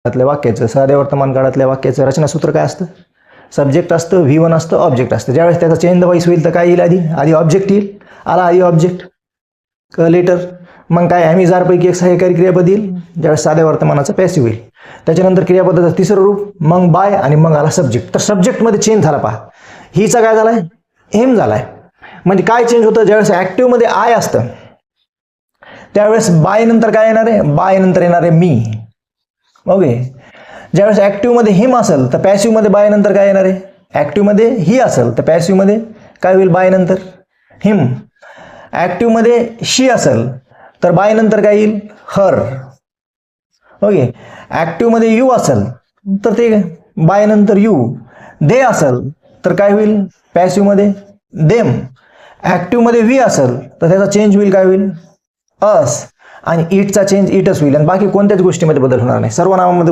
काळातल्या वाक्याचं, साध्या वर्तमान काळातल्या वाक्याचं रचनासूत्र काय असतं? सब्जेक्ट असतं, V1 असतं, ऑब्जेक्ट असतं. ज्यावेळेस त्याचा चेंज द व्हॉइस होईल तर काय येईल? आधी ऑब्जेक्ट येईल. आला आधी ऑब्जेक्ट लेटर. मग काय ॲमिजारपैकी एक सहाय्यकारी क्रियापद येईल ज्यावेळेस साध्या वर्तमानाचं पॅसिव्ह होईल. त्याच्यानंतर क्रियापदाचं तिसरं रूप, मग बाय आणि मग आला सब्जेक्ट. तर सब्जेक्टमध्ये चेंज झाला पहा. हिचा काय झालाय? एम झालाय. म्हणजे काय चेंज होतं? ज्यावेळेस ॲक्टिव्हमध्ये आय असतं त्यावेळेस बाय नंतर काय येणार आहे? बाय नंतर येणार आहे मी. ओके. ज्यावेळेस ॲक्टिव्हमध्ये हिम असेल तर पॅसिव्हमध्ये बाय नंतर काय येणार आहे? ॲक्टिव्हमध्ये ही असेल तर पॅसिव्हमध्ये काय होईल? बाय नंतर हिम. ॲक्टिव्हमध्ये शी असेल तर बाय नंतर काय येईल? हर. ओके. ॲक्टिव्हमध्ये यू असेल तर ते बाय नंतर यू. दे असेल तर काय होईल? पॅसिव्हमध्ये देम. ॲक्टिव्हमध्ये वी असेल तर त्याचा चेंज होईल, काय होईल? अस. आणि इटचा चेंज इटच होईल. आणि बाकी कोणत्याच गोष्टीमध्ये बदल होणार नाही. सर्व नामामध्ये